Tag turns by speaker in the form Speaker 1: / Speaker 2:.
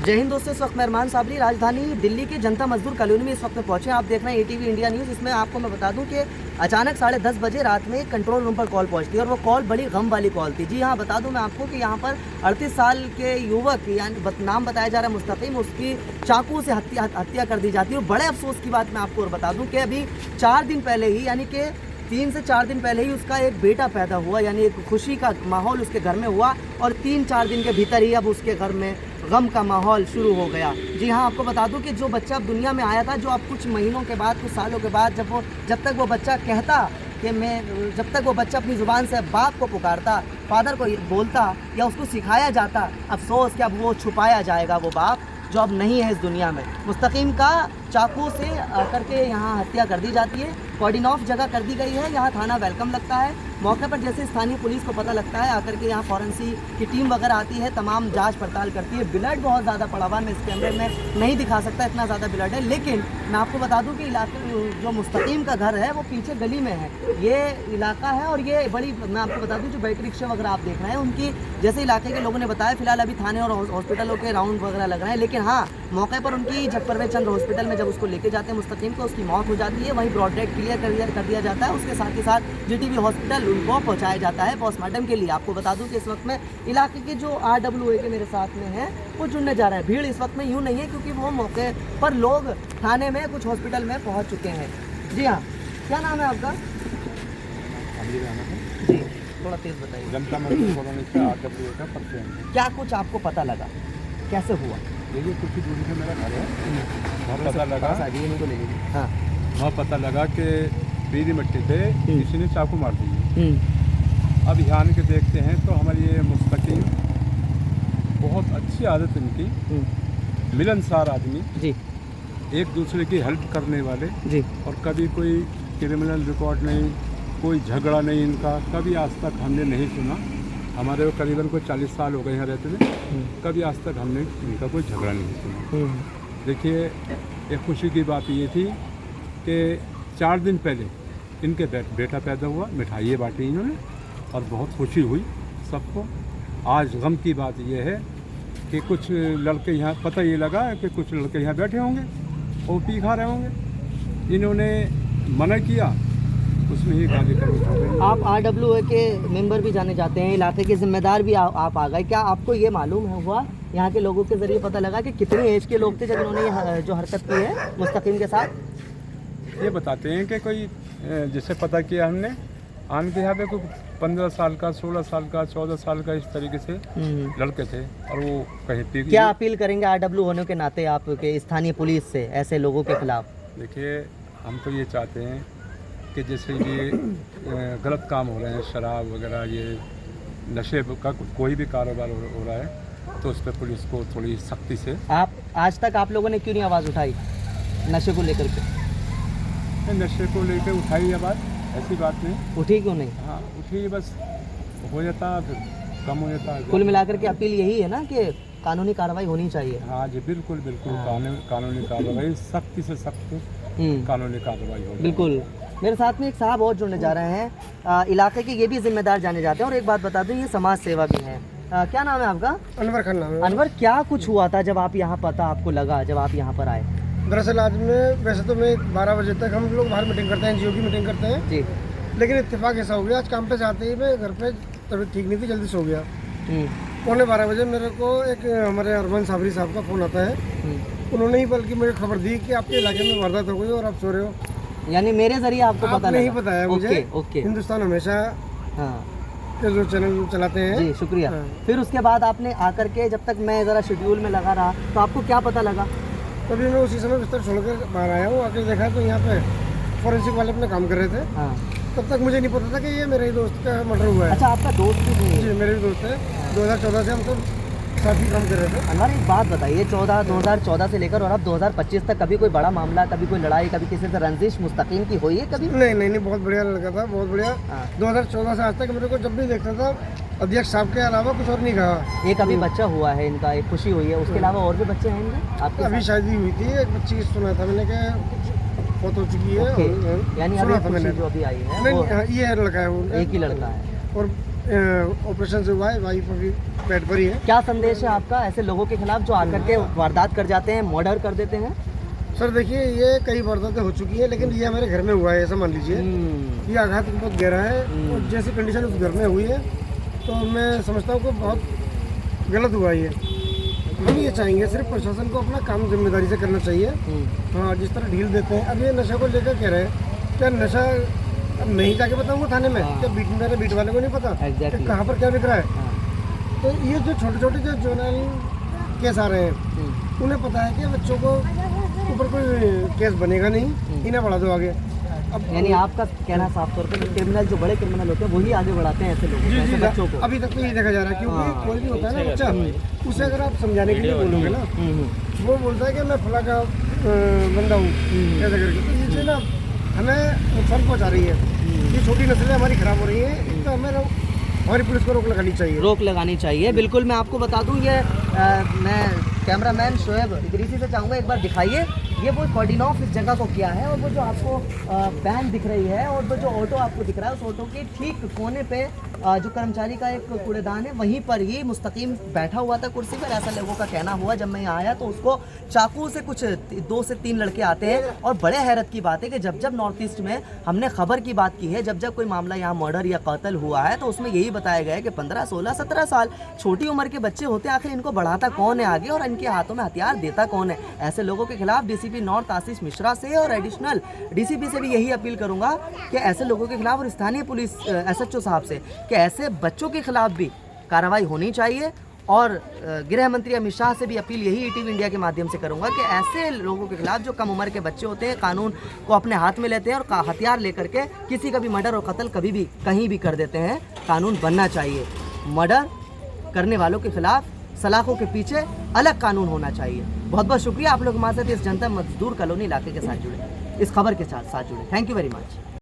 Speaker 1: जय हिंद दोस्तों, इस वक्त मैं अरमान साबरी राजधानी दिल्ली के जनता मजदूर कॉलोनी में इस वक्त में पहुंचे हैं। आप देख रहे हैं ATV इंडिया न्यूज़। इसमें आपको मैं बता दूं कि अचानक 10:30 बजे रात में कंट्रोल रूम पर कॉल पहुंचती है और वो कॉल बड़ी गम वाली कॉल थी। जी हाँ, बता दूं मैं आपको कि यहाँ पर 38 साल के युवक, यानी नाम बताया जा रहा है मुस्तकीम, उसकी चाकू से हत्या कर दी जाती है। और बड़े अफसोस की बात मैं आपको और बता दूँ कि अभी 4 दिन पहले ही, यानी कि 3 से 4 दिन पहले ही उसका एक बेटा पैदा हुआ, यानी एक खुशी का माहौल उसके घर में हुआ और 3-4 दिन के भीतर ही अब उसके घर में गम का माहौल शुरू हो गया। जी हाँ, आपको बता दूं कि जो बच्चा अब दुनिया में आया था, जो अब कुछ महीनों के बाद, कुछ सालों के बाद, जब तक वो बच्चा कहता कि जब तक वो बच्चा अपनी ज़ुबान से बाप को पुकारता, फादर को बोलता या उसको सिखाया जाता, अफसोस कि अब वो छुपाया जाएगा, वो बाप जो अब नहीं है इस दुनिया में। मुस्तकीम का चाकू से करके यहाँ हत्या कर दी जाती है। कॉर्डिन ऑफ जगह कर दी गई है। यहाँ थाना वेलकम लगता है। मौके पर जैसे स्थानीय पुलिस को पता लगता है, आकर के यहाँ फॉरेंसिक की टीम वगैरह आती है, तमाम जांच पड़ताल करती है। ब्लड बहुत ज़्यादा पड़ा हुआ, मैं इस कैमरे में नहीं दिखा सकता, इतना ज़्यादा ब्लड है। लेकिन मैं आपको बता दूं कि इलाके जो मुस्तकीम का घर है वो पीछे गली में है, ये इलाका है। और ये बड़ी, मैं आपको बता दूं, जो बैटरी रिक्शा वगैरह आप देख रहे हैं, उनकी जैसे इलाके के लोगों ने बताया, फिलहाल अभी थाने और हॉस्पिटलों के राउंड वगैरह लग रहे हैं। लेकिन हाँ, मौके पर उनकी जब परवेज चंद्र हॉस्पिटल में जब उसको लेके जाते हैं मुस्तकीम को, उसकी मौत हो जाती है। वहीं ब्रॉड डेड क्लियर कर दिया जाता है। उसके साथ ही साथ GTV हॉस्पिटल उनको पहुंचाया जाता है पोस्टमार्टम के लिए। आपको बता दूं कि इस वक्त में इलाके के जो RWA के मेरे साथ में हैं, वो जुड़ने जा रहे हैं। भीड़ इस वक्त में यूँ नहीं है, क्योंकि वो मौके पर लोग थाने में, कुछ हॉस्पिटल में पहुँच चुके हैं। जी हाँ, क्या नाम है आपका? जी, थोड़ा तेज़ बताइए।
Speaker 2: जनता मजदूर कॉलोनी से RWA का परसेंट।
Speaker 1: क्या कुछ आपको पता लगा, कैसे हुआ?
Speaker 2: देखिए, कुछ ही दूरी पे मेरा घर है। वहाँ पता लगा,
Speaker 1: हाँ,
Speaker 2: वहाँ पता लगा कि बीरी मिट्टी पे किसी ने चाकू मार दी। अब यहाँ आने के देखते हैं तो हमारी ये मुस्तकीम, बहुत अच्छी आदत इनकी, मिलनसार आदमी
Speaker 1: जी
Speaker 2: एक दूसरे की हेल्प करने वाले
Speaker 1: जी,
Speaker 2: और कभी कोई क्रिमिनल रिकॉर्ड नहीं, कोई झगड़ा नहीं इनका, कभी आज तक हमने नहीं सुना। हमारे करीबन कोई 40 साल हो गए यहाँ रहते थे, कभी आज तक हमने इनका कोई झगड़ा नहीं सुना। देखिए, एक खुशी की बात ये थी कि 4 दिन पहले इनके बेटा पैदा हुआ, मिठाइयाँ बांटी इन्होंने और बहुत खुशी हुई सबको। आज गम की बात यह है कि कुछ लड़के यहाँ, पता ये लगा कि कुछ लड़के यहाँ बैठे होंगे और पी खा रहे होंगे, इन्होंने मना किया, उसमें ही गाली कर उठा।
Speaker 1: आप RWA के मेंबर भी जाने जाते हैं, इलाके के जिम्मेदार भी आप आ गए। क्या आपको ये मालूम है हुआ, यहाँ के लोगों के ज़रिए पता लगा कि कितनी एज के लोग थे जब इन्होंने जो हरकत की है मुस्तकीम के साथ?
Speaker 2: ये बताते हैं कि कोई जैसे पता किया हमने, आन के यहाँ पे कोई 15 साल का, 16 साल का, 14 साल का, इस तरीके से लड़के थे और वो कहीं पी।
Speaker 1: क्या अपील करेंगे RW होने के नाते आपके स्थानीय पुलिस से ऐसे लोगों के खिलाफ?
Speaker 2: देखिए, हम तो ये चाहते हैं कि जैसे ये गलत काम हो रहे हैं, शराब वगैरह, ये नशे का कोई भी कारोबार हो रहा है, तो उस पर पुलिस को थोड़ी सख्ती से।
Speaker 1: आप आज तक आप लोगों ने क्यों नहीं आवाज़ उठाई नशे को लेकर के?
Speaker 2: नशे को लेकर उठाई आवाज़, ऐसी बात नहीं।
Speaker 1: उठी क्यों नहीं?
Speaker 2: हाँ, उठी, बस हो जाता, फिर कम हो जाता।
Speaker 1: कुल मिलाकर के अपील यही है ना कि कानूनी कार्रवाई होनी चाहिए।
Speaker 2: हाँ जी, बिल्कुल बिल्कुल, कानूनी कार्रवाई, सख्ती से सख्त कानूनी कार्रवाई हो।
Speaker 1: बिल्कुल। मेरे साथ में एक साहब और जुड़ने जा रहे हैं, इलाके के ये भी जिम्मेदार जाने जाते हैं। और एक बात बता दूं, ये समाज सेवा भी है। क्या नाम है आपका?
Speaker 3: अनवर खान नाम है।
Speaker 1: अनवर, क्या कुछ हुआ था जब आप यहाँ पता आपको लगा, जब आप यहाँ पर आए?
Speaker 3: दरअसल आज में, वैसे तो मैं 12 बजे तक हम लोग बाहर मीटिंग करते हैं, NGO की मीटिंग करते हैं
Speaker 1: जी,
Speaker 3: लेकिन इत्तेफाक ऐसा हो गया, आज काम पे जाते ही मैं घर पे तबीयत ठीक नहीं थी, जल्दी सो गया। 11:15 बजे मेरे को एक हमारे अरमान साबरी साहब का फ़ोन आता है। उन्होंने ही बल्कि मुझे खबर दी कि आपके इलाके में वारदात हो गई और आप सो रहे हो।
Speaker 1: यानी मेरे जरिए आपको पता
Speaker 3: नहीं
Speaker 1: लगा?
Speaker 3: बताया मुझे।
Speaker 1: ओके।
Speaker 3: हिंदुस्तान हमेशा
Speaker 1: हाँ
Speaker 3: के जो चैनल चलाते हैं।
Speaker 1: जी, शुक्रिया।
Speaker 3: हाँ।
Speaker 1: फिर उसके बाद आपने आकर के, जब तक मैं ज़रा शेड्यूल में लगा रहा, तो आपको क्या पता लगा?
Speaker 3: तभी मैं उसी समय बिस्तर छोड़कर बाहर आया हूँ। आके देखा तो यहाँ पे फॉरेंसिक वाले अपने काम कर रहे थे।
Speaker 1: हाँ।
Speaker 3: तब तक मुझे नहीं पता था कि ये मेरे ही दोस्त का मर्डर हुआ है।
Speaker 1: अच्छा, आपका दोस्त भी नहीं है?
Speaker 3: जी, मेरे भी दोस्त है। 2014 से हम सब साथ ही काम कर रहे थे।
Speaker 1: अनवर, एक बात बताइए, 2014 से लेकर और अब 2025 तक कभी कोई बड़ा मामला, कभी कोई लड़ाई, कभी किसी से रंजिश मुस्तकीम की हुई है कभी?
Speaker 3: नहीं, बहुत बढ़िया लड़का था, बहुत बढ़िया। 2014 से आज तक मेरे को जब भी देखता था, अध्यक्ष साहब के अलावा कुछ और नहीं कहा।
Speaker 1: एक अभी बच्चा हुआ है इनका, एक खुशी हुई है, उसके अलावा और भी बच्चे हैं इनके आपके?
Speaker 3: अभी शादी हुई थी, एक बच्ची सुना था मैंने कि बहुत हो चुकी है।
Speaker 1: यानी अभी खुशी जो अभी आई है
Speaker 3: नहीं, ये लड़का है,
Speaker 1: एक ही लड़का है।
Speaker 3: और ऑपरेशन से हुआ है, वाइफ अभी पेट पर ही है।
Speaker 1: क्या संदेश है आपका ऐसे लोगों के खिलाफ जो आकर के वारदात कर जाते हैं, मर्डर कर देते हैं?
Speaker 3: सर देखिए, ये कई वारदातें हो चुकी है, लेकिन ये हमारे घर में हुआ है, ऐसा मान लीजिए। ये आघात बहुत गहरा है और जैसी कंडीशन उस घर में हुई है तो मैं समझता हूँ कि बहुत गलत हुआ ये। हम ये चाहेंगे सिर्फ प्रशासन को अपना काम जिम्मेदारी से करना चाहिए। हाँ, जिस तरह ढील देते हैं, अब ये नशा को लेकर कह रहे हैं, क्या नशा अब मैं ही जाके बताऊँगा थाने में? क्या मेरे बीट वाले को नहीं पता कि कहाँ पर क्या बिक रहा है? तो ये जो छोटे छोटे जो जोनल केस आ रहे हैं, उन्हें पता है कि बच्चों को ऊपर कोई केस बनेगा नहीं, इन्हें बढ़ा दो आगे। अब
Speaker 1: यानी आपका कहना साफ तौर पर क्रिमिनल जो बड़े क्रिमिनल होते हैं वही आगे बढ़ाते हैं ऐसे लोगों को, ऐसे बच्चों को।
Speaker 3: अभी तक तो ये देखा जा रहा है, क्योंकि कोई भी होता है ना बच्चा, उसे अगर आप समझाने के लिए बोलोगे ना, वो बोलता है कि मैं फला का बंदा हूँ ऐसा करके। तो ये चीज़ ना हमें नुकसान पहुँचा रही है। ये छोटी नस्लें हमारी खराब हो रही है, इस पर हमें हमारी पुलिस को रोक लगानी चाहिए।
Speaker 1: रोक लगानी चाहिए, बिल्कुल। मैं आपको बता दूं, ये मैं कैमरामैन शोएब इदरीसी से चाहूँगा एक बार दिखाइए ये वो कॉर्डिन ऑफ इस जगह को किया है। और वो जो आपको वैन दिख रही है और वो जो ऑटो आपको दिख रहा है, उस ऑटो के ठीक कोने पे जो कर्मचारी का एक कूड़ेदान है, वहीं पर ही मुस्तकीम बैठा हुआ था कुर्सी पर। ऐसा लोगों का कहना हुआ। जब मैं यहाँ आया तो उसको चाकू से कुछ 2 से 3 लड़के आते हैं। और बड़े हैरत की बात है कि जब जब नॉर्थ ईस्ट में हमने खबर की बात की है, जब जब कोई मामला यहाँ मर्डर या कत्ल हुआ है, तो उसमें यही बताया गया है कि 15, 16, 17 साल छोटी उम्र के बच्चे होते हैं। आखिर इनको बढ़ाता कौन है आगे, और इनके हाथों में हथियार देता कौन है? ऐसे लोगों के खिलाफ डीसीपी नॉर्थ आशीष मिश्रा से और एडिशनल डीसीपी से भी यही अपील करूंगा कि ऐसे लोगों के खिलाफ, और स्थानीय पुलिस एसएचओ साहब से, कि ऐसे बच्चों के खिलाफ भी कार्रवाई होनी चाहिए। और गृह मंत्री अमित शाह से भी अपील यही ईटीवी इंडिया के माध्यम से करूंगा कि ऐसे लोगों के खिलाफ जो कम उम्र के बच्चे होते हैं, कानून को अपने हाथ में लेते हैं और हथियार लेकर के किसी का भी मर्डर और कत्ल कभी भी कहीं भी कर देते हैं, कानून बनना चाहिए। मर्डर करने वालों के खिलाफ सलाखों के पीछे अलग कानून होना चाहिए। बहुत बहुत शुक्रिया आप लोग हमारे साथ इस जनता मजदूर कॉलोनी इलाके के साथ जुड़े, इस खबर के साथ जुड़े। Thank you very much.